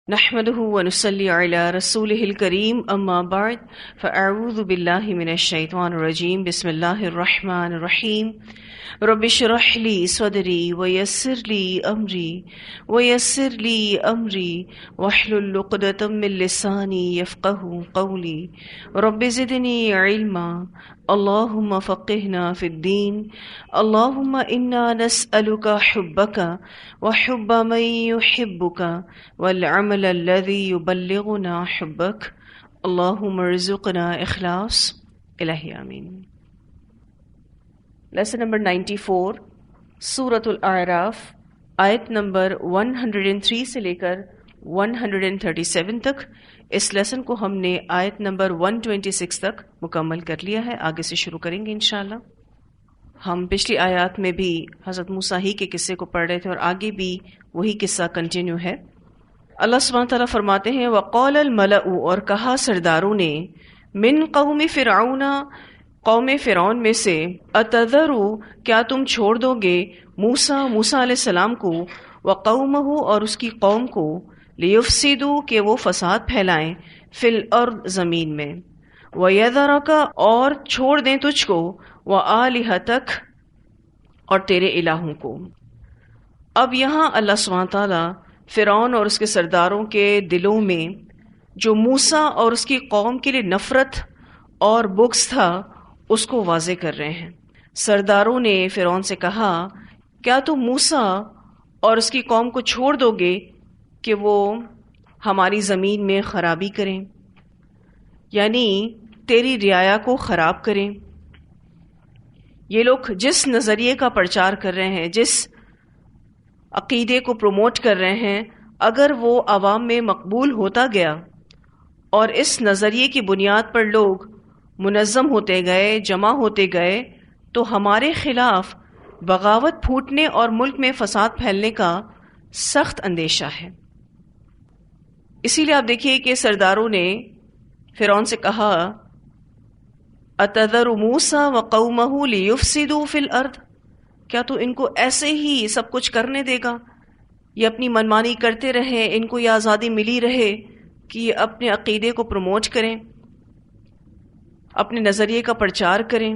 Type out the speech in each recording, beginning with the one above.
نحمده ونصلي على رسوله الكريم اما بعد فاعوذ بالله من الشيطان الرجيم بسم الله الرحمن الرحيم رب اشرح لي صدري ويسر لي امري واحلل عقدة من لساني يفقهوا قولي رب زدني علما اللهم فقهنا في الدين اللهم انا نسألك حبك وحب من يحبك والعمل الذي يبلغنا حبك اللهم ارزقنا اخلاص الہی آمین۔ لیسن نمبر 94 سورۃ الاعراف آیت نمبر 103 سے لے کر 137 تک۔ اس لیسن کو ہم نے آیت نمبر 126 تک مکمل کر لیا ہے، آگے سے شروع کریں گے انشاءاللہ۔ ہم پچھلی آیات میں بھی حضرت موسیٰ ہی کے قصے کو پڑھ رہے تھے اور آگے بھی وہی قصہ کنٹینیو ہے۔ اللہ سبحانہ تعالیٰ فرماتے ہیں وَقَالَ الْمَلَأُ، اور کہا سرداروں نے، من قوم فرعون، قوم فرعون میں سے، اتذرو، کیا تم چھوڑ دو گے موسیٰ علیہ السلام کو، وقومہ، اور اس کی قوم کو، لیفسدوا، کہ وہ فساد پھیلائیں، فی الارض، زمین میں، ویذرک، اور چھوڑ دیں تجھ کو، وآلہتک، اور تیرے الہوں کو۔ اب یہاں اللہ سبحانہ تعالیٰ فرعون اور اس کے سرداروں کے دلوں میں جو موسیٰ اور اس کی قوم کے لیے نفرت اور بغض تھا اس کو واضح کر رہے ہیں۔ سرداروں نے فرعون سے کہا، کیا تم موسیٰ اور اس کی قوم کو چھوڑ دو گے کہ وہ ہماری زمین میں خرابی کریں، یعنی تیری رعایا کو خراب کریں؟ یہ لوگ جس نظریے کا پرچار کر رہے ہیں، جس عقیدے کو پروموٹ کر رہے ہیں، اگر وہ عوام میں مقبول ہوتا گیا اور اس نظریے کی بنیاد پر لوگ منظم ہوتے گئے، جمع ہوتے گئے، تو ہمارے خلاف بغاوت پھوٹنے اور ملک میں فساد پھیلنے کا سخت اندیشہ ہے۔ اسی لیے آپ دیکھیے کہ سرداروں نے فرعون سے کہا، اتذر موسیٰ وقومہ لیفسدوا فی الارض، کیا تو ان کو ایسے ہی سب کچھ کرنے دے گا؟ یہ اپنی منمانی کرتے رہے، ان کو یہ آزادی ملی رہے کہ یہ اپنے عقیدے کو پروموٹ کریں، اپنے نظریے کا پرچار کریں؟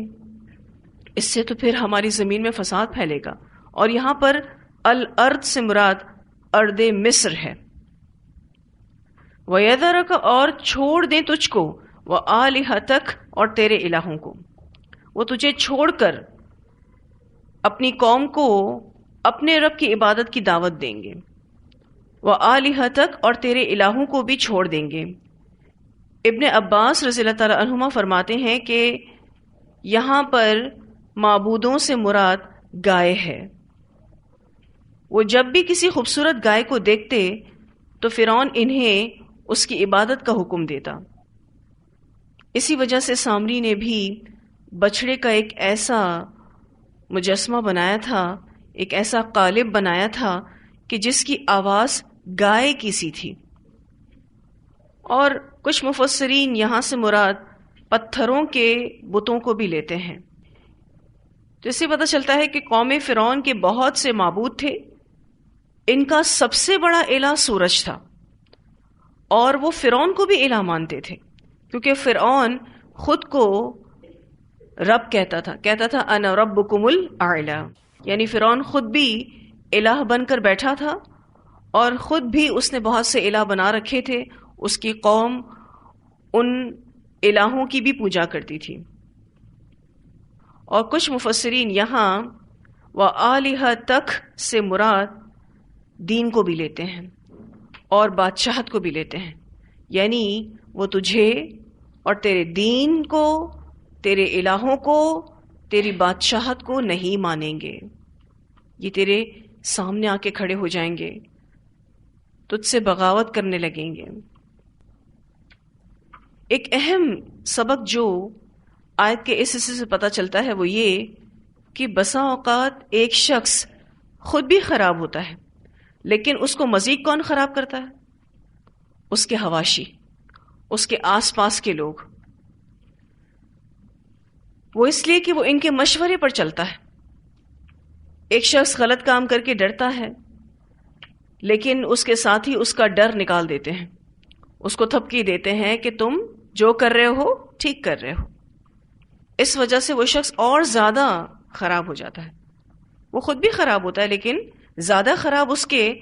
اس سے تو پھر ہماری زمین میں فساد پھیلے گا۔ اور یہاں پر الارض سے مراد ارض مصر ہے۔ وَيَذَرَكَ، اور چھوڑ دیں تجھ کو، وَآلِهَتَكَ، اور تیرے الہوں کو۔ وہ تجھے چھوڑ کر اپنی قوم کو اپنے رب کی عبادت کی دعوت دیں گے، وَآلِهَتَكَ، اور تیرے الہوں کو بھی چھوڑ دیں گے۔ ابن عباس رضی اللہ تعالیٰ عنہما فرماتے ہیں کہ یہاں پر معبودوں سے مراد گائے ہے۔ وہ جب بھی کسی خوبصورت گائے کو دیکھتے تو فرعون انہیں اس کی عبادت کا حکم دیتا۔ اسی وجہ سے سامری نے بھی بچڑے کا ایک ایسا مجسمہ بنایا تھا، ایک ایسا قالب بنایا تھا کہ جس کی آواز گائے کی سی تھی۔ اور کچھ مفسرین یہاں سے مراد پتھروں کے بتوں کو بھی لیتے ہیں۔ تو اس سے پتہ چلتا ہے کہ قوم فرعون کے بہت سے معبود تھے، ان کا سب سے بڑا الہ سورج تھا، اور وہ فرعون کو بھی الہ مانتے تھے، کیونکہ فرعون خود کو رب کہتا تھا انا ربکم الاعلی، یعنی فرعون خود بھی الہ بن کر بیٹھا تھا، اور خود بھی اس نے بہت سے الہ بنا رکھے تھے۔ اس کی قوم ان الہوں کی بھی پوجا کرتی تھی۔ اور کچھ مفسرین یہاں وآلہتک سے مراد دین کو بھی لیتے ہیں اور بادشاہت کو بھی لیتے ہیں، یعنی وہ تجھے اور تیرے دین کو، تیرے الہوں کو، تیری بادشاہت کو نہیں مانیں گے، یہ تیرے سامنے آ کے کھڑے ہو جائیں گے، تجھ سے بغاوت کرنے لگیں گے۔ ایک اہم سبق جو آیت کے اس حصے سے پتہ چلتا ہے وہ یہ کہ بسا اوقات ایک شخص خود بھی خراب ہوتا ہے، لیکن اس کو مزید کون خراب کرتا ہے؟ اس کے حواشی، اس کے آس پاس کے لوگ۔ وہ اس لیے کہ وہ ان کے مشورے پر چلتا ہے۔ ایک شخص غلط کام کر کے ڈرتا ہے، لیکن اس کے ساتھ ہی اس کا ڈر نکال دیتے ہیں، اس کو تھپکی دیتے ہیں کہ تم جو کر رہے ہو ٹھیک کر رہے ہو. اس وجہ سے وہ شخص اور زیادہ خراب ہو جاتا ہے. وہ خود بھی خراب ہوتا ہے لیکن زیادہ خراب اس کے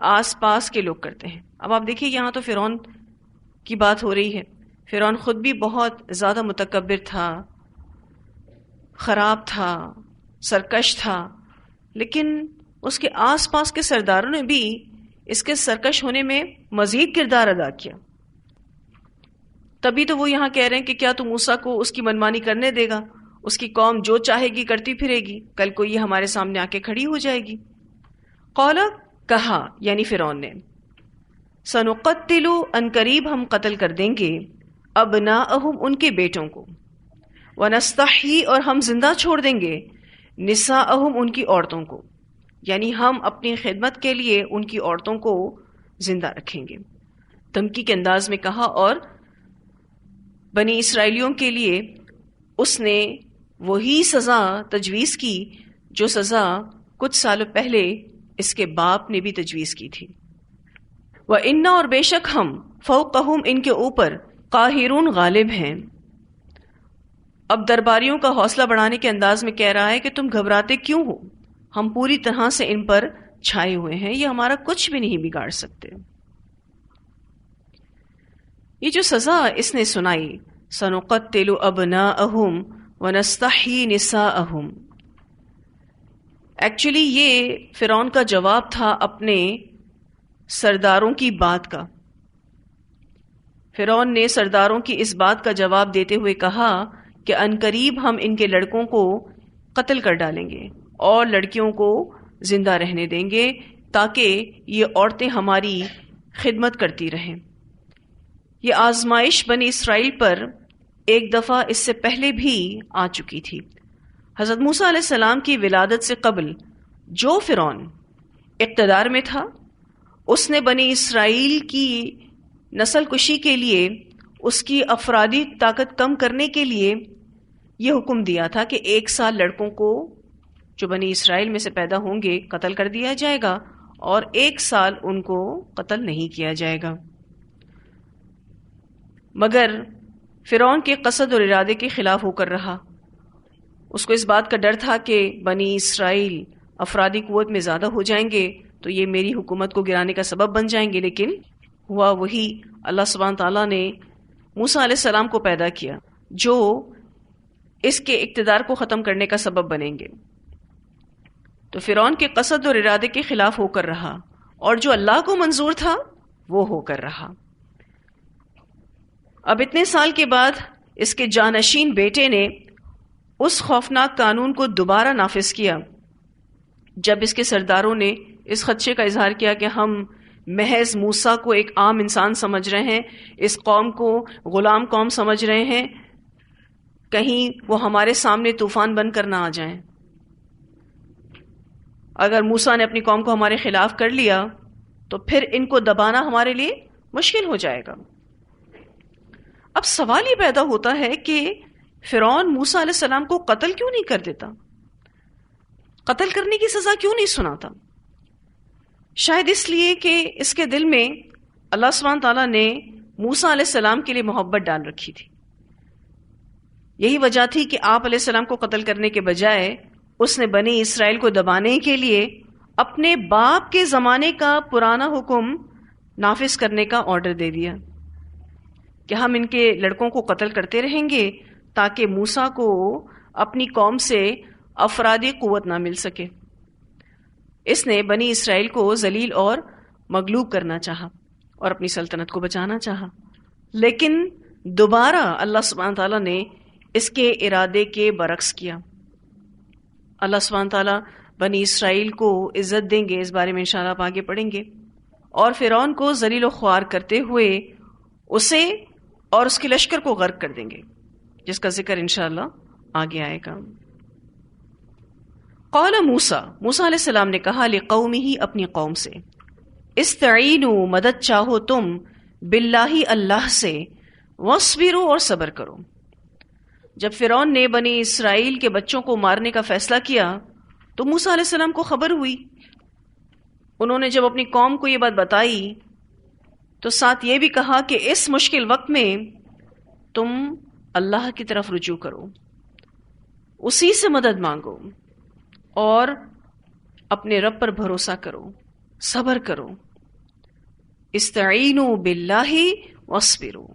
آس پاس کے لوگ کرتے ہیں. اب آپ دیکھیے یہاں تو فرعون کی بات ہو رہی ہے. فرعون خود بھی بہت زیادہ متکبر تھا، خراب تھا، سرکش تھا، لیکن اس کے آس پاس کے سرداروں نے بھی اس کے سرکش ہونے میں مزید کردار ادا کیا. تبھی تو وہ یہاں کہہ رہے ہیں کہ کیا تو موسیٰ کو اس کی منمانی کرنے دے گا؟ اس کی قوم جو چاہے گی کرتی پھرے گی، کل کو یہ ہمارے سامنے آ کے کھڑی ہو جائے گی. قولا کہا، یعنی فرعون نے، سنقتل ان قریب ہم قتل کر دیں گے، ابناءہم ان کے بیٹوں کو، ونستحیی اور ہم زندہ چھوڑ دیں گے، نساءہم ان کی عورتوں کو، یعنی ہم اپنی خدمت کے لیے ان کی عورتوں کو زندہ رکھیں گے. دھمکی کے انداز میں کہا، اور بنی اسرائیلیوں کے لیے اس نے وہی سزا تجویز کی جو سزا کچھ سالوں پہلے اس کے باپ نے بھی تجویز کی تھی. وَإِنَّا اور بے شک ہم فوقہم ان کے اوپر قاہرون غالب ہیں. اب درباریوں کا حوصلہ بڑھانے کے انداز میں کہہ رہا ہے کہ تم گھبراتے کیوں ہو، ہم پوری طرح سے ان پر چھائے ہوئے ہیں، یہ ہمارا کچھ بھی نہیں بگاڑ سکتے. یہ جو سزا اس نے سنائی، سنقتل ابناءہم ونستحیی نساءہم، ایکچولی یہ فرعون کا جواب تھا اپنے سرداروں کی بات کا. فرعون نے سرداروں کی اس بات کا جواب دیتے ہوئے کہا کہ عنقریب ہم ان کے لڑکوں کو قتل کر ڈالیں گے اور لڑکیوں کو زندہ رہنے دیں گے تاکہ یہ عورتیں ہماری خدمت کرتی رہیں. یہ آزمائش بنی اسرائیل پر ایک دفعہ اس سے پہلے بھی آ چکی تھی. حضرت موسیٰ علیہ السلام کی ولادت سے قبل جو فرعون اقتدار میں تھا، اس نے بنی اسرائیل کی نسل کشی کے لیے، اس کی افرادی طاقت کم کرنے کے لیے یہ حکم دیا تھا کہ 1 سال لڑکوں کو جو بنی اسرائیل میں سے پیدا ہوں گے قتل کر دیا جائے گا اور 1 سال ان کو قتل نہیں کیا جائے گا. مگر فرعون کے قصد اور ارادے کے خلاف ہو کر رہا. اس کو اس بات کا ڈر تھا کہ بنی اسرائیل افرادی قوت میں زیادہ ہو جائیں گے تو یہ میری حکومت کو گرانے کا سبب بن جائیں گے. لیکن ہوا وہی، اللہ سبحانہ تعالیٰ نے موسیٰ علیہ السلام کو پیدا کیا جو اس کے اقتدار کو ختم کرنے کا سبب بنیں گے. تو فرعون کے قصد اور ارادے کے خلاف ہو کر رہا اور جو اللہ کو منظور تھا وہ ہو کر رہا. اب اتنے سال کے بعد اس کے جانشین بیٹے نے اس خوفناک قانون کو دوبارہ نافذ کیا جب اس کے سرداروں نے اس خدشے کا اظہار کیا کہ ہم محض موسیٰ کو ایک عام انسان سمجھ رہے ہیں، اس قوم کو غلام قوم سمجھ رہے ہیں، کہیں وہ ہمارے سامنے طوفان بن کر نہ آ جائیں. اگر موسیٰ نے اپنی قوم کو ہمارے خلاف کر لیا تو پھر ان کو دبانا ہمارے لیے مشکل ہو جائے گا. اب سوال یہ پیدا ہوتا ہے کہ فرعون موسیٰ علیہ السلام کو قتل کیوں نہیں کر دیتا؟ قتل کرنے کی سزا کیوں نہیں سناتا؟ شاید اس لیے کہ اس کے دل میں اللہ سبحانہ تعالیٰ نے موسیٰ علیہ السلام کے لیے محبت ڈال رکھی تھی. یہی وجہ تھی کہ آپ علیہ السلام کو قتل کرنے کے بجائے اس نے بنی اسرائیل کو دبانے کے لیے اپنے باپ کے زمانے کا پرانا حکم نافذ کرنے کا آرڈر دے دیا کہ ہم ان کے لڑکوں کو قتل کرتے رہیں گے تاکہ موسیٰ کو اپنی قوم سے افرادی قوت نہ مل سکے. اس نے بنی اسرائیل کو ذلیل اور مغلوب کرنا چاہا اور اپنی سلطنت کو بچانا چاہا، لیکن دوبارہ اللہ سبحانہ تعالیٰ نے اس کے ارادے کے برعکس کیا. اللہ سبحانہ تعالیٰ بنی اسرائیل کو عزت دیں گے، اس بارے میں انشاءاللہ آپ آگے پڑھیں گے، اور فرعون کو ذلیل و خوار کرتے ہوئے اسے اور اس کے لشکر کو غرق کر دیں گے، جس کا ذکر انشاءاللہ آگے آئے گا. قال موسیٰ علیہ السلام نے کہا لقومہ اپنی قوم سے، استعینوا مدد چاہو تم باللہ اللہ سے، واصبروا اور صبر کرو. جب فرعون نے بنی اسرائیل کے بچوں کو مارنے کا فیصلہ کیا تو موسیٰ علیہ السلام کو خبر ہوئی انہوں نے جب اپنی قوم کو یہ بات بتائی تو ساتھ یہ بھی کہا کہ اس مشکل وقت میں تم اللہ کی طرف رجوع کرو، اسی سے مدد مانگو اور اپنے رب پر بھروسہ کرو، صبر کرو. استعینوا باللہ واصبروا.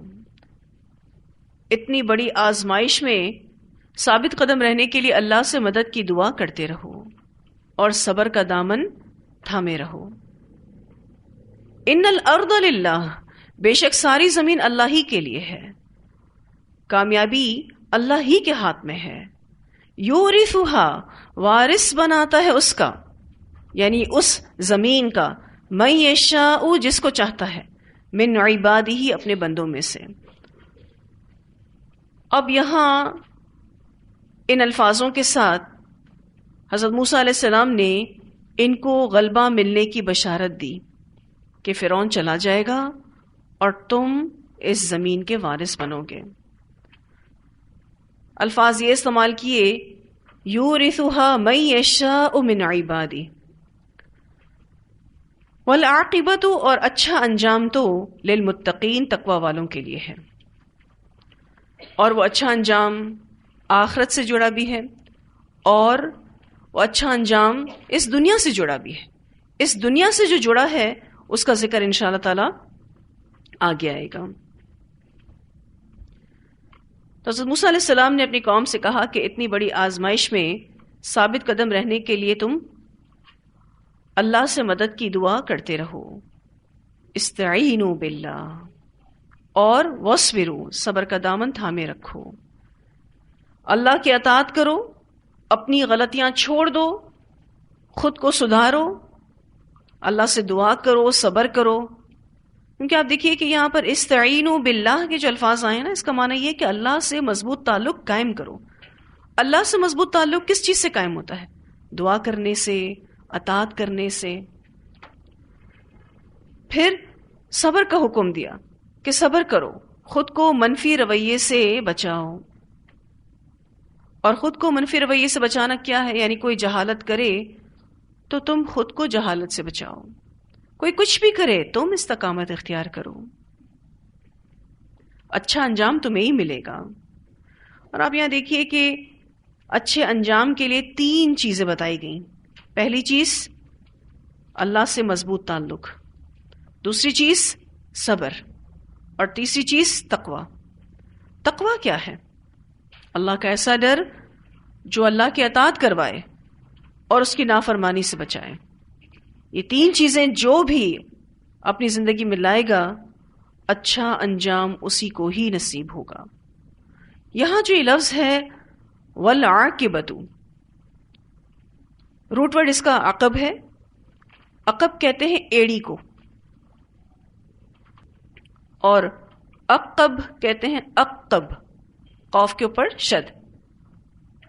اتنی بڑی آزمائش میں ثابت قدم رہنے کے لیے اللہ سے مدد کی دعا کرتے رہو اور صبر کا دامن تھامے رہو. ان الارض للہ، بے شک ساری زمین اللہ ہی کے لیے ہے، کامیابی اللہ ہی کے ہاتھ میں ہے. یورثھا، وارث بناتا ہے اس کا، یعنی اس زمین کا، من یشاء، جس کو چاہتا ہے، من عبادہ، اپنے بندوں میں سے. اب یہاں ان الفاظوں کے ساتھ حضرت موسیٰ علیہ السلام نے ان کو غلبہ ملنے کی بشارت دی کہ فرعون چلا جائے گا اور تم اس زمین کے وارث بنو گے. الفاظ یہ استعمال کیے، یورثھا من یشاء من عبادہ، والعاقبۃ، اور اچھا انجام تو للمتقین، تقوی والوں کے لیے ہے. اور وہ اچھا انجام آخرت سے جڑا بھی ہے، اور وہ اچھا انجام اس دنیا سے جڑا بھی ہے. اس دنیا سے جو جڑا ہے اس کا ذکر انشاءاللہ تعالی آگے آئے گا. تو حضرت موسیٰ علیہ السلام نے اپنی قوم سے کہا کہ اتنی بڑی آزمائش میں ثابت قدم رہنے کے لیے تم اللہ سے مدد کی دعا کرتے رہو. استعینوا باللہ، اور واصبروا، صبر کا دامن تھامے رکھو. اللہ کی اطاعت کرو، اپنی غلطیاں چھوڑ دو، خود کو سدھارو، اللہ سے دعا کرو، صبر کرو. کیونکہ آپ دیکھیے کہ یہاں پر استعینوا باللہ کے جو الفاظ آئے ہیں نا، اس کا معنی یہ ہے کہ اللہ سے مضبوط تعلق قائم کرو. اللہ سے مضبوط تعلق کس چیز سے قائم ہوتا ہے؟ دعا کرنے سے، اطاعت کرنے سے. پھر صبر کا حکم دیا کہ صبر کرو، خود کو منفی رویے سے بچاؤ. اور خود کو منفی رویے سے بچانا کیا ہے؟ یعنی کوئی جہالت کرے تو تم خود کو جہالت سے بچاؤ، کوئی کچھ بھی کرے تم استقامت اختیار کرو، اچھا انجام تمہیں ہی ملے گا. اور آپ یہاں دیکھیے کہ اچھے انجام کے لیے 3 چیزیں بتائی گئیں. پہلی چیز اللہ سے مضبوط تعلق، دوسری چیز صبر، اور تیسری چیز تقوی. تقوی کیا ہے؟ اللہ کا ایسا ڈر جو اللہ کی اطاعت کروائے اور اس کی نافرمانی سے بچائے. یہ 3 چیزیں جو بھی اپنی زندگی میں لائے گا، اچھا انجام اسی کو ہی نصیب ہوگا. یہاں جو یہ لفظ ہے والعاقبۃ، روٹ ورڈ اس کا عقب ہے. عقب کہتے ہیں ایڑی کو، اور عقب کہتے ہیں عقب، قاف کے اوپر شد،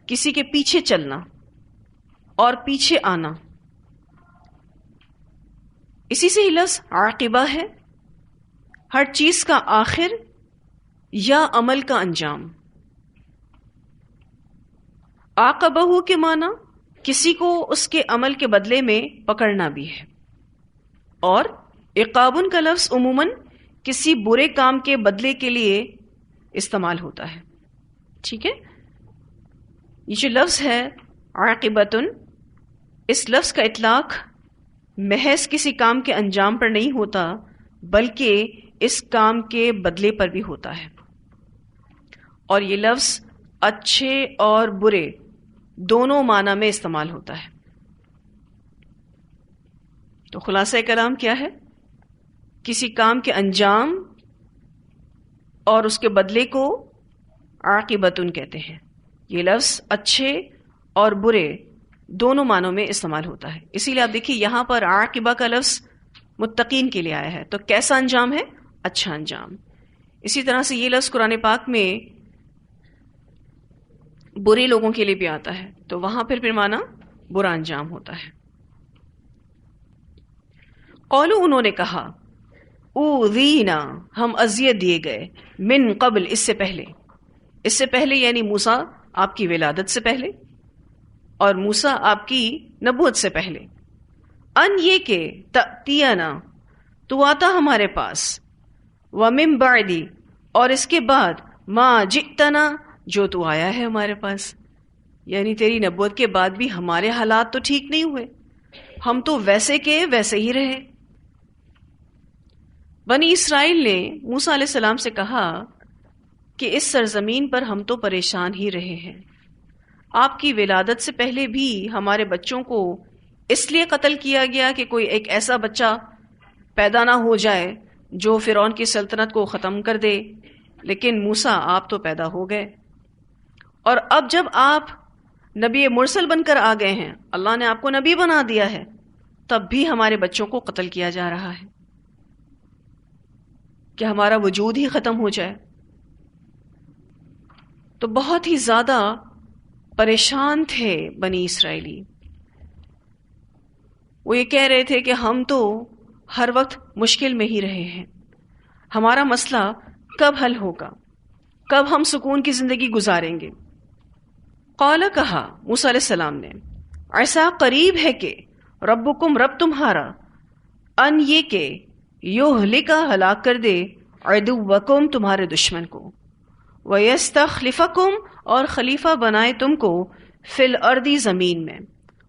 کسی کے پیچھے چلنا اور پیچھے آنا. اسی سے ہی لفظ عاقبہ ہے، ہر چیز کا آخر یا عمل کا انجام. عاقبہ کے معنی کسی کو اس کے عمل کے بدلے میں پکڑنا بھی ہے، اور عقابن کا لفظ عموماً کسی برے کام کے بدلے کے لیے استعمال ہوتا ہے. ٹھیک ہے، یہ جو لفظ ہے عاقبتن، اس لفظ کا اطلاق محض کسی کام کے انجام پر نہیں ہوتا، بلکہ اس کام کے بدلے پر بھی ہوتا ہے. اور یہ لفظ اچھے اور برے دونوں معنی میں استعمال ہوتا ہے. تو خلاصہ کلام کیا ہے؟ کسی کام کے انجام اور اس کے بدلے کو عاقبتن کہتے ہیں. یہ لفظ اچھے اور برے دونوں معنوں میں استعمال ہوتا ہے. اسی لیے آپ دیکھیے یہاں پر عاقبہ کا لفظ متقین کے لیے آیا ہے، تو کیسا انجام ہے؟ اچھا انجام. اسی طرح سے یہ لفظ قرآن پاک میں برے لوگوں کے لیے بھی آتا ہے، تو وہاں پھر معنی برا انجام ہوتا ہے. قولوا، انہوں نے کہا، اوذینا، ہم اذیت دیے گئے، من قبل، اس سے پہلے یعنی موسیٰ آپ کی ولادت سے پہلے اور موسیٰ آپ کی نبوت سے پہلے. ان یہ کہ تأتینا تو آتا ہمارے پاس، ومن بعدی اور اس کے بعد ما جئتنا جو تو آیا ہے ہمارے پاس، یعنی تیری نبوت کے بعد بھی ہمارے حالات تو ٹھیک نہیں ہوئے، ہم تو ویسے کے ویسے ہی رہے۔ بنی اسرائیل نے موسیٰ علیہ السلام سے کہا کہ اس سرزمین پر ہم تو پریشان ہی رہے ہیں، آپ کی ولادت سے پہلے بھی ہمارے بچوں کو اس لیے قتل کیا گیا کہ کوئی ایک ایسا بچہ پیدا نہ ہو جائے جو فرعون کی سلطنت کو ختم کر دے، لیکن موسیٰ آپ تو پیدا ہو گئے، اور اب جب آپ نبی مرسل بن کر آ گئے ہیں، اللہ نے آپ کو نبی بنا دیا ہے، تب بھی ہمارے بچوں کو قتل کیا جا رہا ہے کہ ہمارا وجود ہی ختم ہو جائے۔ تو بہت ہی زیادہ پریشان تھے بنی اسرائیلی، وہ یہ کہہ رہے تھے کہ ہم تو ہر وقت مشکل میں ہی رہے ہیں، ہمارا مسئلہ کب حل ہوگا، کب ہم سکون کی زندگی گزاریں گے۔ قال کہا موسیٰ علیہ السلام نے، ایسا قریب ہے کہ ربکم رب تمہارا، ان یہ کہ یہلکا ہلاک کر دے عدوکم تمہارے دشمن کو، ویستخلفکم اور خلیفہ بنائے تم کو فی الارض زمین میں،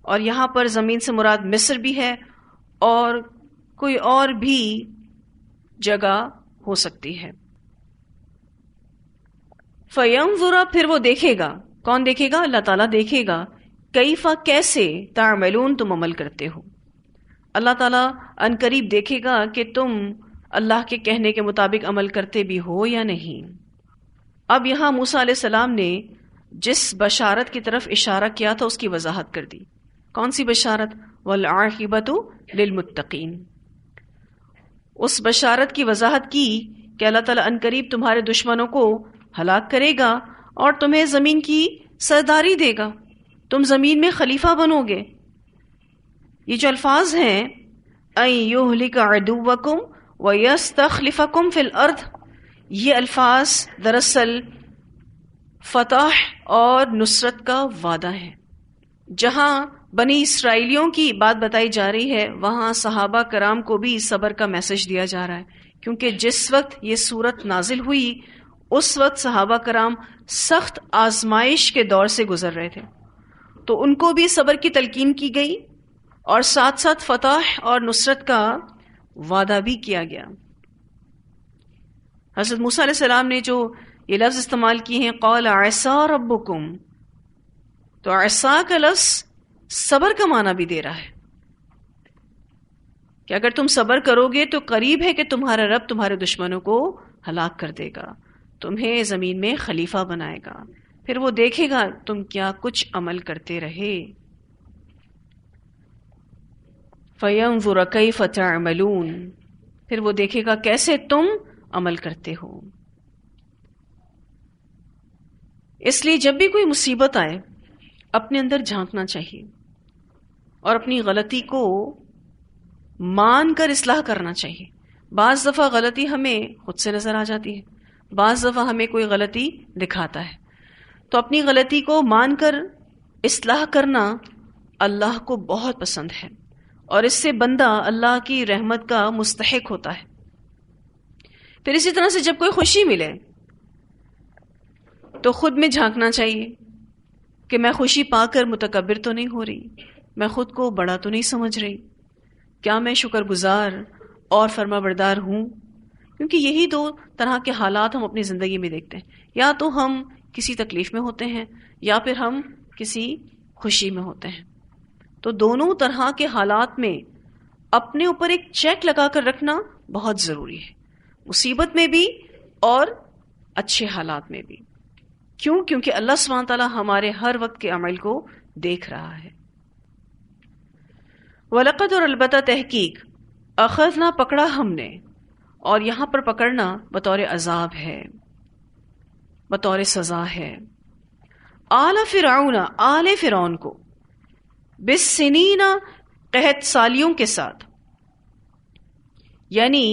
اور یہاں پر زمین سے مراد مصر بھی ہے اور کوئی اور بھی جگہ ہو سکتی ہے۔ فینظر پھر وہ دیکھے گا، کون دیکھے گا؟ اللہ تعالیٰ دیکھے گا، کیفا کیسے تعملون تم عمل کرتے ہو، اللہ تعالیٰ ان قریب دیکھے گا کہ تم اللہ کے کہنے کے مطابق عمل کرتے بھی ہو یا نہیں۔ اب یہاں موسیٰ علیہ السلام نے جس بشارت کی طرف اشارہ کیا تھا اس کی وضاحت کر دی۔ کون سی بشارت؟ والعاقبۃ للمتقین، اس بشارت کی وضاحت کی کہ اللہ تعالیٰ ان قریب تمہارے دشمنوں کو ہلاک کرے گا اور تمہیں زمین کی سرداری دے گا، تم زمین میں خلیفہ بنو گے۔ یہ جو الفاظ ہیں ان یہلک عدوکم ویستخلفکم فی الارض، یہ الفاظ دراصل فتح اور نصرت کا وعدہ ہے۔ جہاں بنی اسرائیلیوں کی بات بتائی جا رہی ہے، وہاں صحابہ کرام کو بھی صبر کا میسج دیا جا رہا ہے، کیونکہ جس وقت یہ صورت نازل ہوئی اس وقت صحابہ کرام سخت آزمائش کے دور سے گزر رہے تھے، تو ان کو بھی صبر کی تلقین کی گئی اور ساتھ ساتھ فتح اور نصرت کا وعدہ بھی کیا گیا۔ حضرت موسیٰ علیہ السلام نے جو یہ لفظ استعمال کیے ہیں قال عسى ربکم، تو عسى کا لفظ صبر کا معنی بھی دے رہا ہے کہ اگر تم صبر کرو گے تو قریب ہے کہ تمہارا رب تمہارے دشمنوں کو ہلاک کر دے گا، تمہیں زمین میں خلیفہ بنائے گا، پھر وہ دیکھے گا تم کیا کچھ عمل کرتے رہے۔ فَيَنظُرَ كَيْفَ تَعْمَلُونَ، پھر وہ دیکھے گا کیسے تم عمل کرتے ہو۔ اس لیے جب بھی کوئی مصیبت آئے اپنے اندر جھانکنا چاہیے اور اپنی غلطی کو مان کر اصلاح کرنا چاہیے۔ بعض دفعہ غلطی ہمیں خود سے نظر آ جاتی ہے، بعض دفعہ ہمیں کوئی غلطی دکھاتا ہے، تو اپنی غلطی کو مان کر اصلاح کرنا اللہ کو بہت پسند ہے، اور اس سے بندہ اللہ کی رحمت کا مستحق ہوتا ہے۔ پھر اسی طرح سے جب کوئی خوشی ملے تو خود میں جھانکنا چاہیے کہ میں خوشی پا کر متکبر تو نہیں ہو رہی، میں خود کو بڑا تو نہیں سمجھ رہی، کیا میں شکر گزار اور فرما بردار ہوں؟ کیونکہ یہی دو طرح کے حالات ہم اپنی زندگی میں دیکھتے ہیں، یا تو ہم کسی تکلیف میں ہوتے ہیں یا پھر ہم کسی خوشی میں ہوتے ہیں۔ تو دونوں طرح کے حالات میں اپنے اوپر ایک چیک لگا کر رکھنا بہت ضروری ہے، مصیبت میں بھی اور اچھے حالات میں بھی۔ کیوں؟ کیونکہ اللہ سبحانہ تعالیٰ ہمارے ہر وقت کے عمل کو دیکھ رہا ہے۔ وَلَقَدْ اور البتہ تحقیق اخذنا پکڑا ہم نے، اور یہاں پر پکڑنا بطور عذاب ہے، بطور سزا ہے، آل فرعون آل فرعون کو، بالسنین قحط سالیوں کے ساتھ، یعنی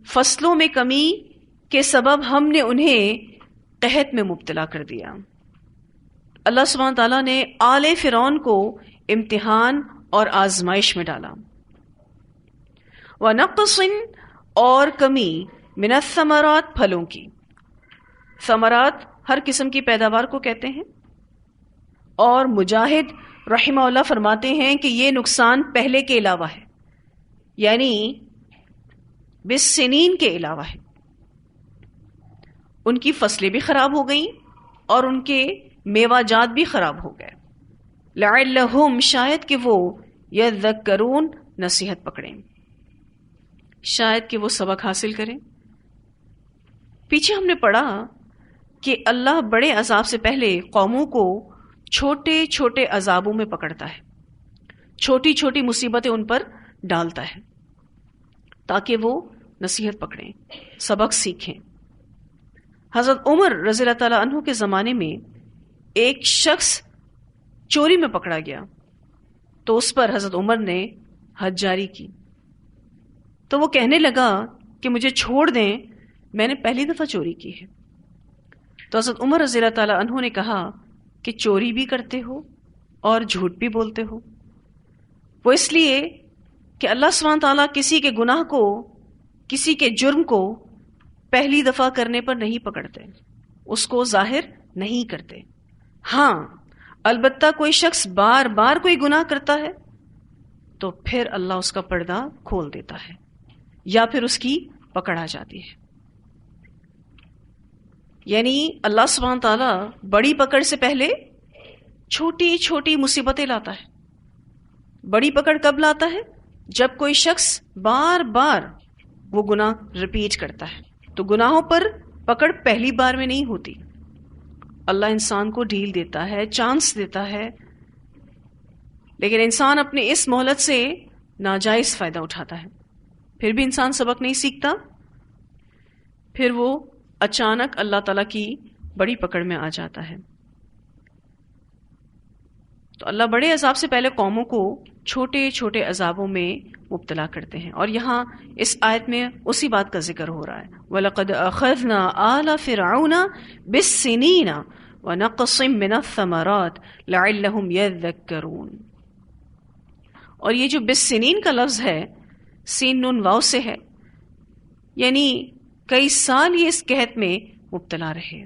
فصلوں میں کمی کے سبب ہم نے انہیں قحط میں مبتلا کر دیا۔ اللہ سبحانہ تعالیٰ نے آل فرعون کو امتحان اور آزمائش میں ڈالا، ونقص اور کمی من الثمرات پھلوں کی. ثمرات ہر قسم کی پیداوار کو کہتے ہیں. اور مجاہد رحمہ اللہ فرماتے ہیں کہ یہ نقصان پہلے کے علاوہ ہے، یعنی بالسنین کے علاوہ ہے. ان کی فصلیں بھی خراب ہو گئیں اور ان کے میوہ جات بھی خراب ہو گئے. لعلہم شاید کہ وہ یذکرون نصیحت پکڑیں، شاید کہ وہ سبق حاصل کریں. پیچھے ہم نے پڑھا کہ اللہ بڑے عذاب سے پہلے قوموں کو چھوٹے چھوٹے عذابوں میں پکڑتا ہے، چھوٹی چھوٹی مصیبتیں ان پر ڈالتا ہے تاکہ وہ نصیحت پکڑیں، سبق سیکھیں. حضرت عمر رضی اللہ تعالیٰ عنہ کے زمانے میں ایک شخص چوری میں پکڑا گیا تو اس پر حضرت عمر نے حد جاری کی. تو وہ کہنے لگا کہ مجھے چھوڑ دیں، میں نے پہلی دفعہ چوری کی ہے. تو حضرت عمر رضی اللہ تعالیٰ عنہ نے کہا کہ چوری بھی کرتے ہو اور جھوٹ بھی بولتے ہو. وہ اس لیے کہ اللہ سبحانہ تعالیٰ کسی کے گناہ کو، کسی کے جرم کو پہلی دفعہ کرنے پر نہیں پکڑتے، اس کو ظاہر نہیں کرتے. ہاں البتہ کوئی شخص بار بار کوئی گناہ کرتا ہے تو پھر اللہ اس کا پردہ کھول دیتا ہے یا پھر اس کی پکڑ آ جاتی ہے. یعنی اللہ سبحانہ تعالیٰ بڑی پکڑ سے پہلے چھوٹی چھوٹی مصیبتیں لاتا ہے. بڑی پکڑ کب لاتا ہے؟ جب کوئی شخص بار بار وہ گناہ ریپیٹ کرتا ہے. تو گناہوں پر پکڑ پہلی بار میں نہیں ہوتی. اللہ انسان کو ڈیل دیتا ہے، چانس دیتا ہے، لیکن انسان اپنے اس مہلت سے ناجائز فائدہ اٹھاتا ہے. پھر بھی انسان سبق نہیں سیکھتا، پھر وہ اچانک اللہ تعالیٰ کی بڑی پکڑ میں آ جاتا ہے. تو اللہ بڑے عذاب سے پہلے قوموں کو چھوٹے چھوٹے عذابوں میں مبتلا کرتے ہیں. اور یہاں اس آیت میں اسی بات کا ذکر ہو رہا ہے. وَلَقَدْ أَخَذْنَا آلَ فِرْعَوْنَ بِالسِّنِينَ وَنَقْصٍ مِّنَ الثَّمَرَاتِ لَعَلَّهُمْ يَذَّكَّرُونَ. اور یہ جو بالسنین کا لفظ ہے، سین نون واو سے ہے، یعنی کئی سال یہ اس قحط میں مبتلا رہے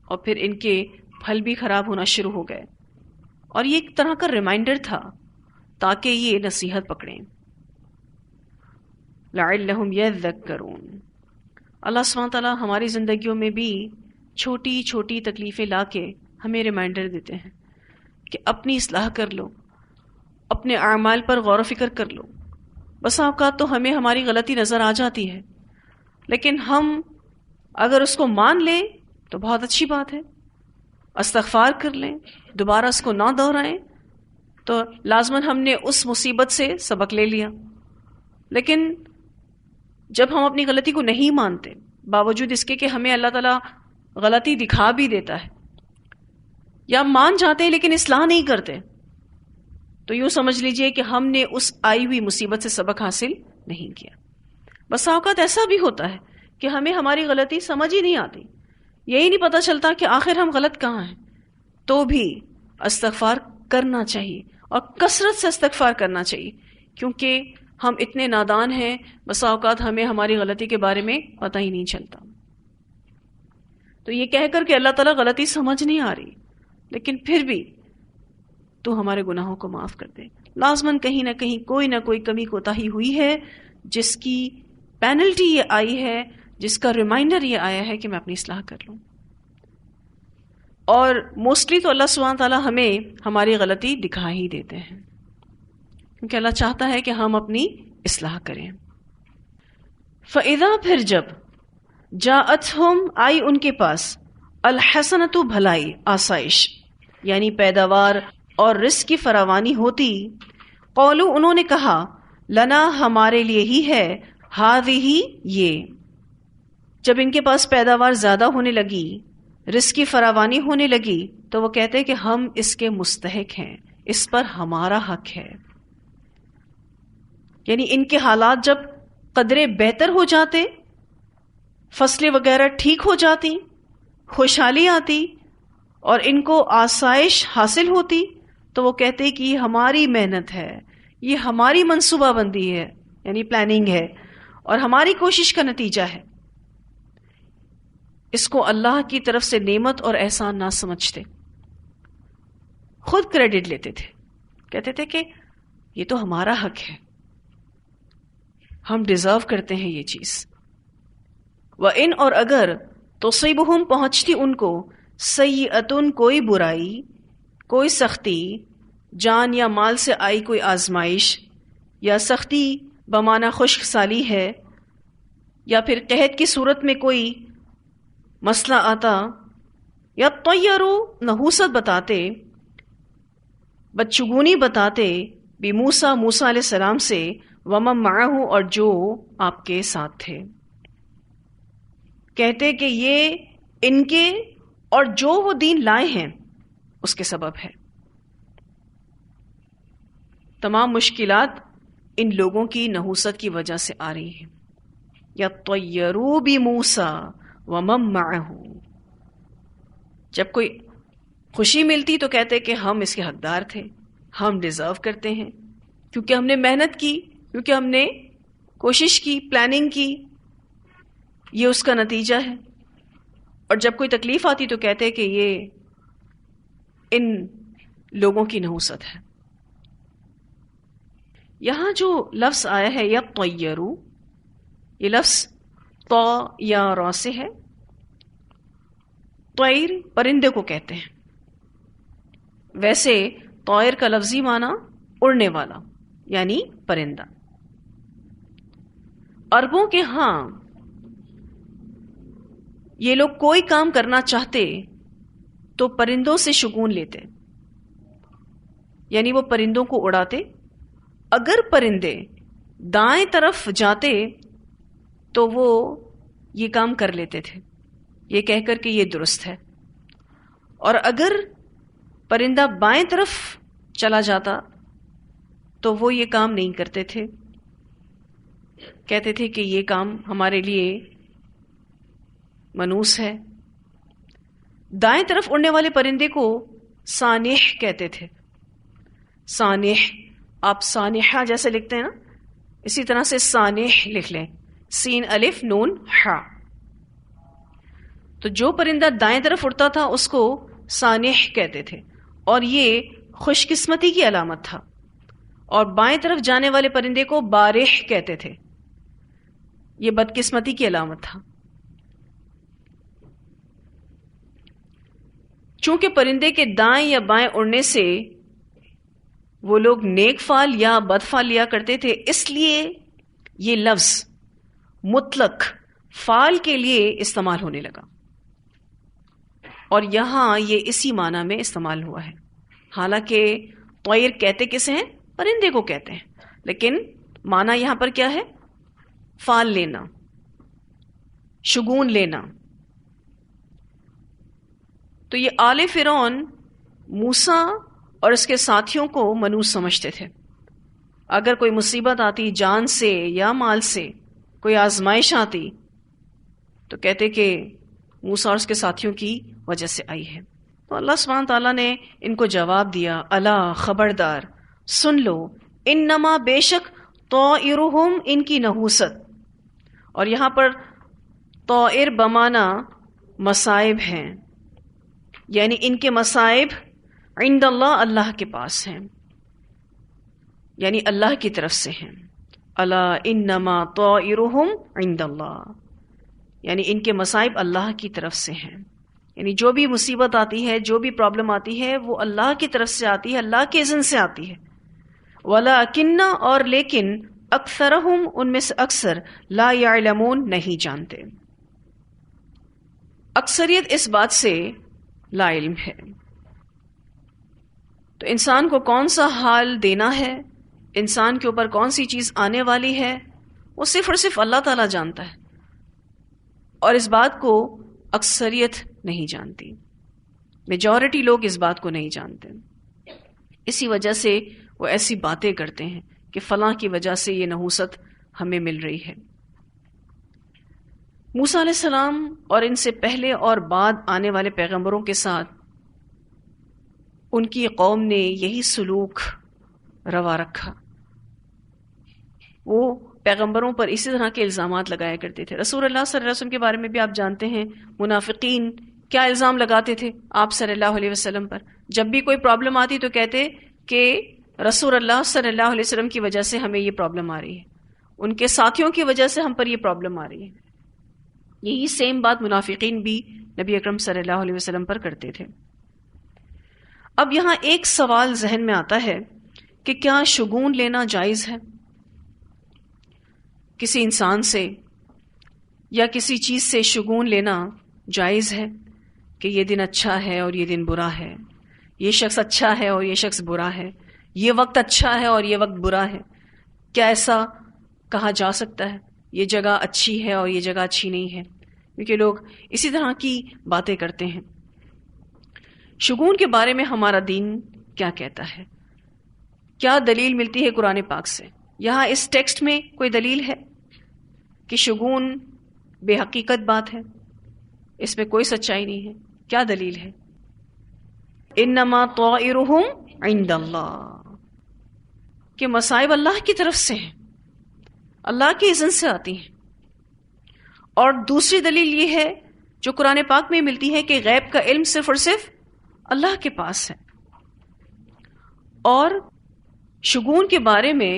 اور پھر ان کے پھل بھی خراب ہونا شروع ہو گئے. اور یہ ایک طرح کا ریمائنڈر تھا تاکہ یہ نصیحت پکڑیں. لعلہم یذکرون. اللہ سبحانہ تعالیٰ ہماری زندگیوں میں بھی چھوٹی چھوٹی تکلیفیں لا کے ہمیں ریمائنڈر دیتے ہیں کہ اپنی اصلاح کر لو، اپنے اعمال پر غور و فکر کر لو. بس اوقات تو ہمیں ہماری غلطی نظر آ جاتی ہے، لیکن ہم اگر اس کو مان لیں تو بہت اچھی بات ہے، استغفار کر لیں، دوبارہ اس کو نہ دہرائیں تو لازماً ہم نے اس مصیبت سے سبق لے لیا. لیکن جب ہم اپنی غلطی کو نہیں مانتے، باوجود اس کے کہ ہمیں اللہ تعالیٰ غلطی دکھا بھی دیتا ہے، یا مان جاتے ہیں لیکن اصلاح نہیں کرتے، تو یوں سمجھ لیجئے کہ ہم نے اس آئی ہوئی مصیبت سے سبق حاصل نہیں کیا. بس اوقات ایسا بھی ہوتا ہے کہ ہمیں ہماری غلطی سمجھ ہی نہیں آتی، یہی نہیں پتہ چلتا کہ آخر ہم غلط کہاں ہیں. تو بھی استغفار کرنا چاہیے اور کثرت سے استغفار کرنا چاہیے، کیونکہ ہم اتنے نادان ہیں، بس اوقات ہمیں ہماری غلطی کے بارے میں پتہ ہی نہیں چلتا. تو یہ کہہ کر کہ اللہ تعالیٰ غلطی سمجھ نہیں آ رہی، لیکن پھر بھی تو ہمارے گناہوں کو معاف کر دے. لازماً کہیں نہ کہیں کوئی نہ کوئی کمی کوتاہی ہوئی ہے جس کی پینلٹی یہ آئی ہے، جس کا ریمائنڈر یہ آیا ہے کہ میں اپنی اصلاح کر لوں. اور موسٹلی تو اللہ سبحانہ تعالیٰ ہمیں ہماری غلطی دکھا ہی دیتے ہیں، کیونکہ اللہ چاہتا ہے کہ ہم اپنی اصلاح کریں. فَإِذَا پھر جب جاءتہم آئی ان کے پاس الحسنۃ بھلائی، آسائش یعنی پیداوار اور رزق کی فراوانی ہوتی، قولوا انہوں نے کہا، لنا ہمارے لیے ہی ہے، ہذہ یہ. جب ان کے پاس پیداوار زیادہ ہونے لگی، رزق کی فراوانی ہونے لگی، تو وہ کہتے کہ ہم اس کے مستحق ہیں، اس پر ہمارا حق ہے. یعنی ان کے حالات جب قدرے بہتر ہو جاتے، فصلیں وغیرہ ٹھیک ہو جاتی، خوشحالی آتی اور ان کو آسائش حاصل ہوتی، تو وہ کہتے کہ یہ ہماری محنت ہے، یہ ہماری منصوبہ بندی ہے، یعنی پلاننگ ہے، اور ہماری کوشش کا نتیجہ ہے. اس کو اللہ کی طرف سے نعمت اور احسان نہ سمجھتے، خود کریڈٹ لیتے تھے، کہتے تھے کہ یہ تو ہمارا حق ہے، ہم ڈیزرو کرتے ہیں یہ چیز. وَإِنْ اور اگر تصیبہم پہنچتی ان کو سیئۃ کوئی برائی، کوئی سختی، جان یا مال سے آئی کوئی آزمائش، یا سختی بمعنی خشک سالی ہے، یا پھر قحط کی صورت میں کوئی مسئلہ آتا، یا طیرو نحوست بتاتے، بدشگونی بتاتے، بموسیٰ موسیٰ علیہ السلام سے، ومن معہ اور جو آپ کے ساتھ تھے. کہتے کہ یہ ان کے اور جو وہ دین لائے ہیں اس کے سبب ہے. تمام مشکلات ان لوگوں کی نحوست کی وجہ سے آ رہی ہیں. یطیروا بموسیٰ ومن معہ، جب کوئی خوشی ملتی تو کہتے کہ ہم اس کے حقدار تھے، ہم ڈیزرو کرتے ہیں، کیونکہ ہم نے محنت کی، کیونکہ ہم نے کوشش کی، پلاننگ کی، یہ اس کا نتیجہ ہے. اور جب کوئی تکلیف آتی تو کہتے کہ یہ ان لوگوں کی نحوست ہے. یہاں جو لفظ آیا ہے یطیروا، یہ لفظ طا یا را سے ہے. طیر پرندے کو کہتے ہیں. ویسے طائر کا لفظی معنی اڑنے والا یعنی پرندہ. عربوں کے ہاں یہ لوگ کوئی کام کرنا چاہتے تو پرندوں سے شگون لیتے، یعنی وہ پرندوں کو اڑاتے. اگر پرندے دائیں طرف جاتے تو وہ یہ کام کر لیتے تھے، یہ کہہ کر کہ یہ درست ہے. اور اگر پرندہ بائیں طرف چلا جاتا تو وہ یہ کام نہیں کرتے تھے، کہتے تھے کہ یہ کام ہمارے لیے منوس ہے. دائیں طرف اڑنے والے پرندے کو سانح کہتے تھے. سانح، آپ سانحہ جیسے لکھتے ہیں نا، اسی طرح سے سانح لکھ لیں، سین الف نون ہا. تو جو پرندہ دائیں طرف اڑتا تھا اس کو سانح کہتے تھے، اور یہ خوش قسمتی کی علامت تھا. اور بائیں طرف جانے والے پرندے کو بارح کہتے تھے، یہ بدقسمتی کی علامت تھا. چونکہ پرندے کے دائیں یا بائیں اڑنے سے وہ لوگ نیک فال یا بد فال لیا کرتے تھے، اس لیے یہ لفظ مطلق فال کے لیے استعمال ہونے لگا، اور یہاں یہ اسی معنی میں استعمال ہوا ہے. حالانکہ طیر کہتے کسے ہیں؟ پرندے کو کہتے ہیں، لیکن معنی یہاں پر کیا ہے؟ فال لینا، شگون لینا. تو یہ آل فرعون موسیٰ اور اس کے ساتھیوں کو منوس سمجھتے تھے. اگر کوئی مصیبت آتی جان سے یا مال سے، کوئی آزمائش آتی تو کہتے کہ موسیٰ اور اس کے ساتھیوں کی وجہ سے آئی ہے. تو اللہ سبحانہ تعالیٰ نے ان کو جواب دیا، الا خبردار، سن لو، انما بے شک طائرہم ان کی نحوست. اور یہاں پر طائر بمانا مصائب ہیں، یعنی ان کے مصائب عند اللہ، اللہ کے پاس ہیں، یعنی اللہ کی طرف سے ہیں. الا انما طائرہم عند اللہ، یعنی ان کے مصائب اللہ کی طرف سے ہیں. یعنی جو بھی مصیبت آتی ہے، جو بھی پرابلم آتی ہے، وہ اللہ کی طرف سے آتی ہے، اللہ کے اذن سے آتی ہے. وَلَكِنَّ اور لیکن اکثرہم ان میں سے اکثر لا یعلمون نہیں جانتے. اکثریت اس بات سے لا علم ہے. تو انسان کو کون سا حال دینا ہے، انسان کے اوپر کون سی چیز آنے والی ہے، وہ صرف اور صرف اللہ تعالیٰ جانتا ہے، اور اس بات کو اکثریت نہیں جانتی. میجورٹی لوگ اس بات کو نہیں جانتے. اسی وجہ سے وہ ایسی باتیں کرتے ہیں کہ فلاں کی وجہ سے یہ نحوست ہمیں مل رہی ہے. موسیٰ علیہ السلام اور ان سے پہلے اور بعد آنے والے پیغمبروں کے ساتھ ان کی قوم نے یہی سلوک روا رکھا. وہ پیغمبروں پر اسی طرح کے الزامات لگایا کرتے تھے. رسول اللہ صلی اللہ علیہ وسلم کے بارے میں بھی آپ جانتے ہیں منافقین کیا الزام لگاتے تھے آپ صلی اللہ علیہ وسلم پر. جب بھی کوئی پرابلم آتی تو کہتے کہ رسول اللہ صلی اللہ علیہ وسلم کی وجہ سے ہمیں یہ پرابلم آ رہی ہے، ان کے ساتھیوں کی وجہ سے ہم پر یہ پرابلم آ رہی ہے. یہی سیم بات منافقین بھی نبی اکرم صلی اللہ علیہ وسلم پر کرتے تھے. اب یہاں ایک سوال ذہن میں آتا ہے کہ کیا شگون لینا جائز ہے کسی انسان سے، یا کسی چیز سے شگون لینا جائز ہے کہ یہ دن اچھا ہے اور یہ دن برا ہے، یہ شخص اچھا ہے اور یہ شخص برا ہے، یہ وقت اچھا ہے اور یہ وقت برا ہے؟ کیا ایسا کہا جا سکتا ہے یہ جگہ اچھی ہے اور یہ جگہ اچھی نہیں ہے؟ کیونکہ لوگ اسی طرح کی باتیں کرتے ہیں. شگون کے بارے میں ہمارا دین کیا کہتا ہے؟ کیا دلیل ملتی ہے قرآن پاک سے؟ یہاں اس ٹیکسٹ میں کوئی دلیل ہے کہ شگون بے حقیقت بات ہے، اس میں کوئی سچائی نہیں ہے؟ کیا دلیل ہے؟ انما طائرهم عند اللہ، کہ مصائب اللہ کی طرف سے ہیں، اللہ کی اذن سے آتی ہیں. اور دوسری دلیل یہ ہے جو قرآن پاک میں ملتی ہے کہ غیب کا علم صرف اور صرف اللہ کے پاس ہے. اور شگون کے بارے میں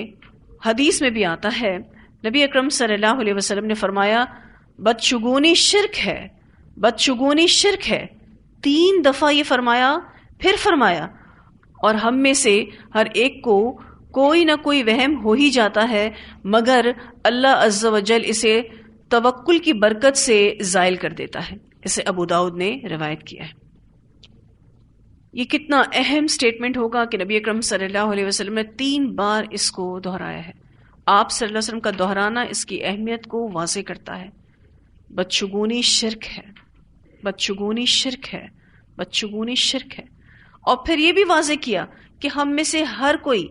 حدیث میں بھی آتا ہے، نبی اکرم صلی اللہ علیہ وسلم نے فرمایا بدشگونی شرک ہے، بدشگونی شرک ہے. 3 دفعہ یہ فرمایا، پھر فرمایا اور ہم میں سے ہر ایک کو کوئی نہ کوئی وہم ہو ہی جاتا ہے مگر اللہ عز و جل اسے توکل کی برکت سے زائل کر دیتا ہے. اسے ابو داؤد نے روایت کیا ہے. یہ کتنا اہم سٹیٹمنٹ ہوگا کہ نبی اکرم صلی اللہ علیہ وسلم نے 3 بار اس کو دہرایا ہے. آپ صلی اللہ علیہ وسلم کا دہرانا اس کی اہمیت کو واضح کرتا ہے. بدشگونی شرک ہے، بدشگونی شرک ہے، بدشگونی شرک ہے. اور پھر یہ بھی واضح کیا کہ ہم میں سے ہر کوئی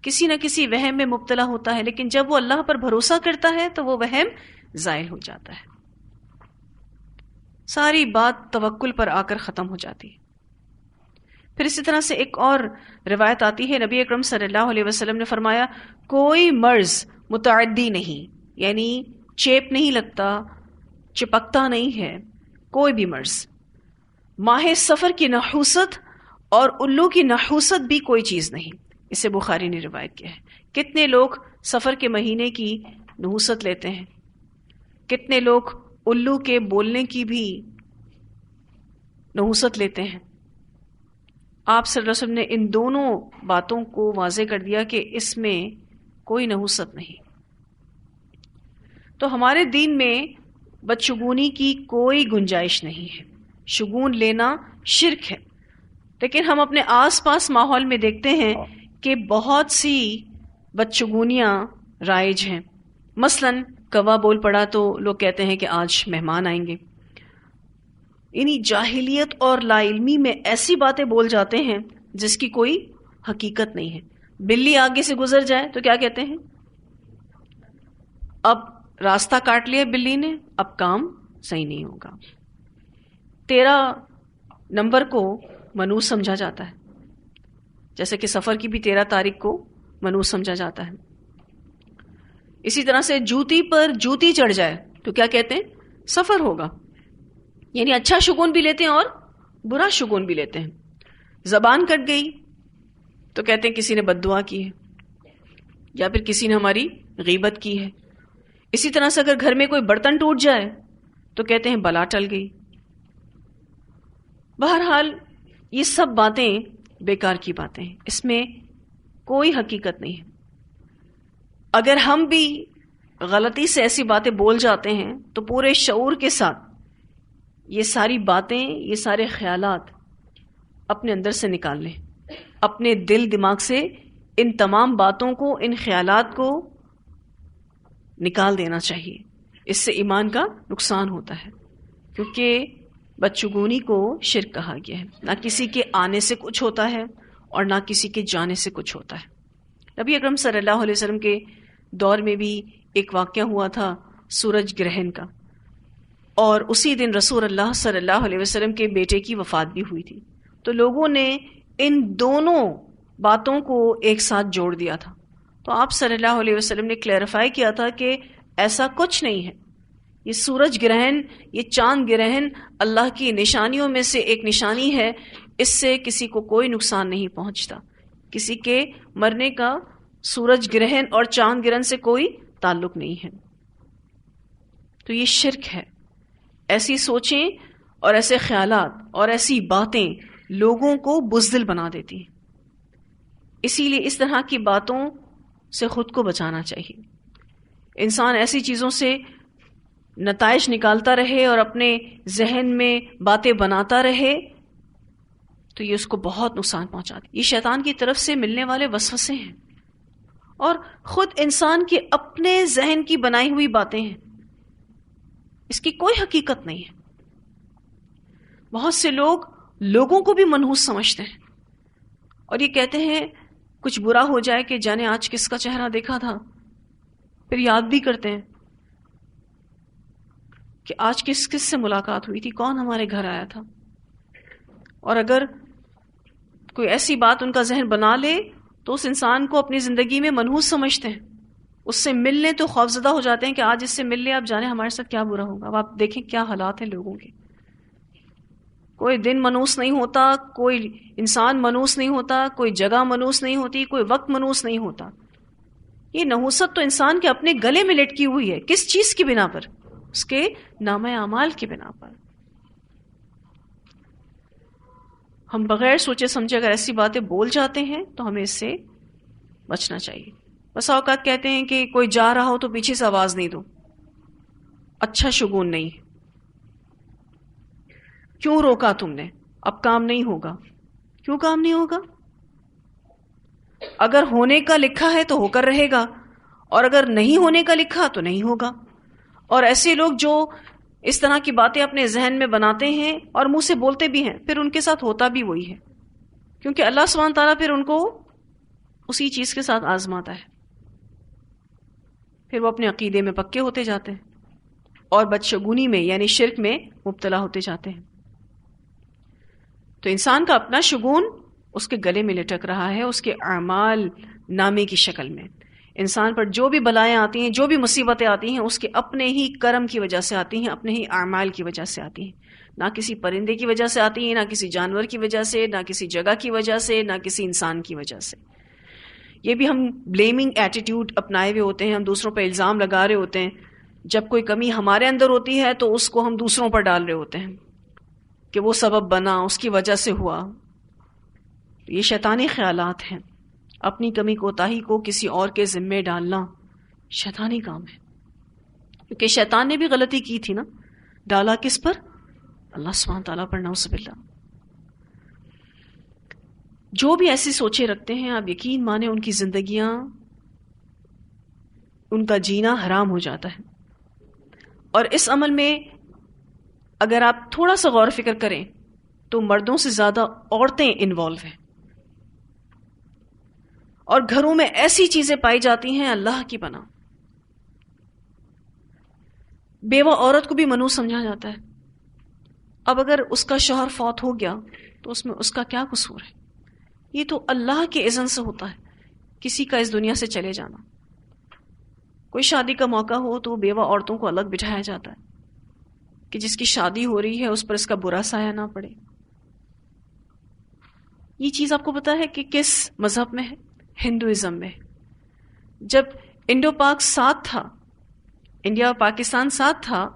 کسی نہ کسی وہم میں مبتلا ہوتا ہے، لیکن جب وہ اللہ پر بھروسہ کرتا ہے تو وہ وہم زائل ہو جاتا ہے. ساری بات توکل پر آ کر ختم ہو جاتی ہے. پھر اسی طرح سے ایک اور روایت آتی ہے، نبی اکرم صلی اللہ علیہ وسلم نے فرمایا کوئی مرض متعدی نہیں، یعنی چیپ نہیں لگتا، چپکتا نہیں ہے، کوئی بھی مرض. ماہ سفر کی نحوست اور الو کی نحوست بھی کوئی چیز نہیں. اسے بخاری نے روایت کیا ہے. کتنے لوگ سفر کے مہینے کی نحوست لیتے ہیں، کتنے لوگ الو کے بولنے کی بھی نحوست لیتے ہیں. آپ صلی اللہ علیہ وسلم نے ان دونوں باتوں کو واضح کر دیا کہ اس میں کوئی نحوست نہیں. تو ہمارے دین میں بدشگونی کی کوئی گنجائش نہیں ہے. شگون لینا شرک ہے. لیکن ہم اپنے آس پاس ماحول میں دیکھتے ہیں کہ بہت سی بدشگونیاں رائج ہیں. مثلاً کوا بول پڑا تو لوگ کہتے ہیں کہ آج مہمان آئیں گے. یعنی جاہلیت اور لا علمی میں ایسی باتیں بول جاتے ہیں جس کی کوئی حقیقت نہیں ہے. بلی آگے سے گزر جائے تو کیا کہتے ہیں؟ اب راستہ کاٹ لیا بلی نے، اب کام صحیح نہیں ہوگا. 13 نمبر کو منحوس سمجھا جاتا ہے، جیسے کہ سفر کی بھی 13 تاریخ کو منحوس سمجھا جاتا ہے. اسی طرح سے جوتی پر جوتی چڑھ جائے تو کیا کہتے ہیں؟ سفر ہوگا. یعنی اچھا شگون بھی لیتے ہیں اور برا شگون بھی لیتے ہیں. زبان کٹ گئی تو کہتے ہیں کسی نے بد دعا کی ہے یا پھر کسی نے ہماری غیبت کی ہے. اسی طرح سے اگر گھر میں کوئی برتن ٹوٹ جائے تو کہتے ہیں بلا ٹل گئی. بہرحال یہ سب باتیں بیکار کی باتیں ہیں، اس میں کوئی حقیقت نہیں ہے. اگر ہم بھی غلطی سے ایسی باتیں بول جاتے ہیں تو پورے شعور کے ساتھ یہ ساری باتیں، یہ سارے خیالات اپنے اندر سے نکال لیں. اپنے دل دماغ سے ان تمام باتوں کو، ان خیالات کو نکال دینا چاہیے. اس سے ایمان کا نقصان ہوتا ہے، کیونکہ بدشگونی کو شرک کہا گیا ہے. نہ کسی کے آنے سے کچھ ہوتا ہے اور نہ کسی کے جانے سے کچھ ہوتا ہے. نبی اکرم صلی اللہ علیہ وسلم کے دور میں بھی ایک واقعہ ہوا تھا سورج گرہن کا، اور اسی دن رسول اللہ صلی اللہ علیہ وسلم کے بیٹے کی وفات بھی ہوئی تھی. تو لوگوں نے ان دونوں باتوں کو ایک ساتھ جوڑ دیا تھا. تو آپ صلی اللہ علیہ وسلم نے کلیریفائی کیا تھا کہ ایسا کچھ نہیں ہے. یہ سورج گرہن، یہ چاند گرہن اللہ کی نشانیوں میں سے ایک نشانی ہے. اس سے کسی کو کوئی نقصان نہیں پہنچتا. کسی کے مرنے کا سورج گرہن اور چاند گرہن سے کوئی تعلق نہیں ہے. تو یہ شرک ہے. ایسی سوچیں اور ایسے خیالات اور ایسی باتیں لوگوں کو بزدل بنا دیتی ہیں. اسی لیے اس طرح کی باتوں سے خود کو بچانا چاہیے. انسان ایسی چیزوں سے نتائج نکالتا رہے اور اپنے ذہن میں باتیں بناتا رہے تو یہ اس کو بہت نقصان پہنچاتی. یہ شیطان کی طرف سے ملنے والے وسوسے ہیں اور خود انسان کے اپنے ذہن کی بنائی ہوئی باتیں ہیں. اس کی کوئی حقیقت نہیں ہے. بہت سے لوگ لوگوں کو بھی منحوس سمجھتے ہیں اور یہ کہتے ہیں کچھ برا ہو جائے کہ جانے آج کس کا چہرہ دیکھا تھا، پھر یاد بھی کرتے ہیں کہ آج کس کس سے ملاقات ہوئی تھی، کون ہمارے گھر آیا تھا. اور اگر کوئی ایسی بات ان کا ذہن بنا لے تو اس انسان کو اپنی زندگی میں منحوس سمجھتے ہیں. اس سے ملنے تو خوفزدہ ہو جاتے ہیں کہ آج اس سے مل لے، آپ جانے ہمارے ساتھ کیا برا ہوگا. اب آپ دیکھیں کیا حالات ہیں لوگوں کے. کوئی دن منحوس نہیں ہوتا، کوئی انسان منحوس نہیں ہوتا، کوئی جگہ منحوس نہیں ہوتی، کوئی وقت منحوس نہیں ہوتا. یہ نحوست تو انسان کے اپنے گلے میں لٹکی ہوئی ہے. کس چیز کی بنا پر؟ اس کے نامہ اعمال کی بنا پر. ہم بغیر سوچے سمجھے اگر ایسی باتیں بول جاتے ہیں تو ہمیں اس سے بچنا چاہیے. بس اوقات کہتے ہیں کہ کوئی جا رہا ہو تو پیچھے سے آواز نہیں دو، اچھا شگون نہیں. کیوں روکا تم نے؟ اب کام نہیں ہوگا. کیوں کام نہیں ہوگا؟ اگر ہونے کا لکھا ہے تو ہو کر رہے گا، اور اگر نہیں ہونے کا لکھا تو نہیں ہوگا. اور ایسے لوگ جو اس طرح کی باتیں اپنے ذہن میں بناتے ہیں اور منہ سے بولتے بھی ہیں، پھر ان کے ساتھ ہوتا بھی وہی ہے، کیونکہ اللہ سبحانہ تعالیٰ پھر ان کو اسی چیز کے ساتھ آزماتا ہے. پھر وہ اپنے عقیدے میں پکے ہوتے جاتے ہیں اور بدشگونی میں یعنی شرک میں مبتلا ہوتے جاتے ہیں. تو انسان کا اپنا شگون اس کے گلے میں لٹک رہا ہے، اس کے اعمال نامے کی شکل میں. انسان پر جو بھی بلائیں آتی ہیں، جو بھی مصیبتیں آتی ہیں، اس کے اپنے ہی کرم کی وجہ سے آتی ہیں، اپنے ہی اعمال کی وجہ سے آتی ہیں. نہ کسی پرندے کی وجہ سے آتی ہیں، نہ کسی جانور کی وجہ سے، نہ کسی جگہ کی وجہ سے، نہ کسی انسان کی وجہ سے. یہ بھی ہم بلیمنگ ایٹیٹیوڈ اپنائے ہوئے ہوتے ہیں، ہم دوسروں پہ الزام لگا رہے ہوتے ہیں. جب کوئی کمی ہمارے اندر ہوتی ہے تو اس کو ہم دوسروں پر ڈال رہے ہوتے ہیں کہ وہ سبب بنا، اس کی وجہ سے ہوا. یہ شیطانی خیالات ہیں. اپنی کمی کوتاہی کو کسی اور کے ذمے ڈالنا شیطانی کام ہے، کیونکہ شیطان نے بھی غلطی کی تھی نا. ڈالا کس پر؟ اللہ سبحانہ تعالیٰ پر، نعوذ باللہ. جو بھی ایسی سوچیں رکھتے ہیں آپ یقین مانیں ان کی زندگیاں، ان کا جینا حرام ہو جاتا ہے. اور اس عمل میں اگر آپ تھوڑا سا غور و فکر کریں تو مردوں سے زیادہ عورتیں انوالو ہیں. اور گھروں میں ایسی چیزیں پائی جاتی ہیں اللہ کی پناہ. بیوہ عورت کو بھی منحوس سمجھا جاتا ہے. اب اگر اس کا شوہر فوت ہو گیا تو اس میں اس کا کیا قصور ہے؟ یہ تو اللہ کے اذن سے ہوتا ہے کسی کا اس دنیا سے چلے جانا. کوئی شادی کا موقع ہو تو بیوہ عورتوں کو الگ بٹھایا جاتا ہے کہ جس کی شادی ہو رہی ہے اس پر اس کا برا سایہ نہ پڑے. یہ چیز آپ کو پتا ہے کہ کس مذہب میں ہے؟ ہندوازم میں. جب انڈو پاک ساتھ تھا، انڈیا اور پاکستان ساتھ تھا،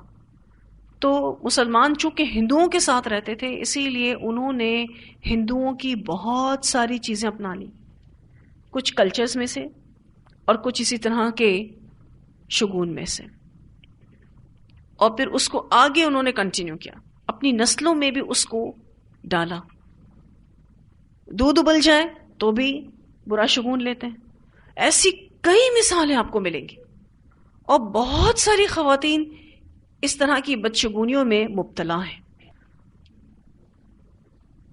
تو مسلمان چونکہ ہندوؤں کے ساتھ رہتے تھے اسی لیے انہوں نے ہندوؤں کی بہت ساری چیزیں اپنا لی، کچھ کلچرز میں سے اور کچھ اسی طرح کے شگون میں سے. اور پھر اس کو آگے انہوں نے کنٹینیو کیا، اپنی نسلوں میں بھی اس کو ڈالا. دودھ ابل جائے تو بھی برا شگون لیتے ہیں. ایسی کئی مثالیں آپ کو ملیں گی اور بہت ساری خواتین اس طرح کی بدشگونیوں میں مبتلا ہیں.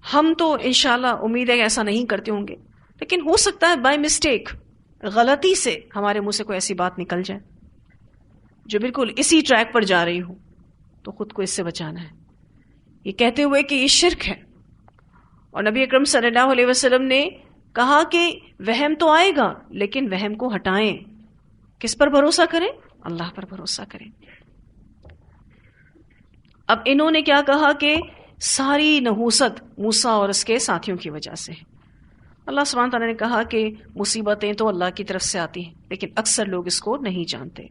ہم تو انشاءاللہ امید ہے کہ ایسا نہیں کرتے ہوں گے، لیکن ہو سکتا ہے بائی مسٹیک، غلطی سے ہمارے منہ سے کوئی ایسی بات نکل جائے جو بالکل اسی ٹریک پر جا رہی ہو، تو خود کو اس سے بچانا ہے یہ کہتے ہوئے کہ یہ شرک ہے. اور نبی اکرم صلی اللہ علیہ وسلم نے کہا کہ وہم تو آئے گا لیکن وہم کو ہٹائیں. کس پر بھروسہ کریں؟ اللہ پر بھروسہ کریں. اب انہوں نے کیا کہا کہ ساری نحوست موسیٰ اور اس کے ساتھیوں کی وجہ سے. اللہ سبحانہ تعالیٰ نے کہا کہ مصیبتیں تو اللہ کی طرف سے آتی ہیں لیکن اکثر لوگ اس کو نہیں جانتے.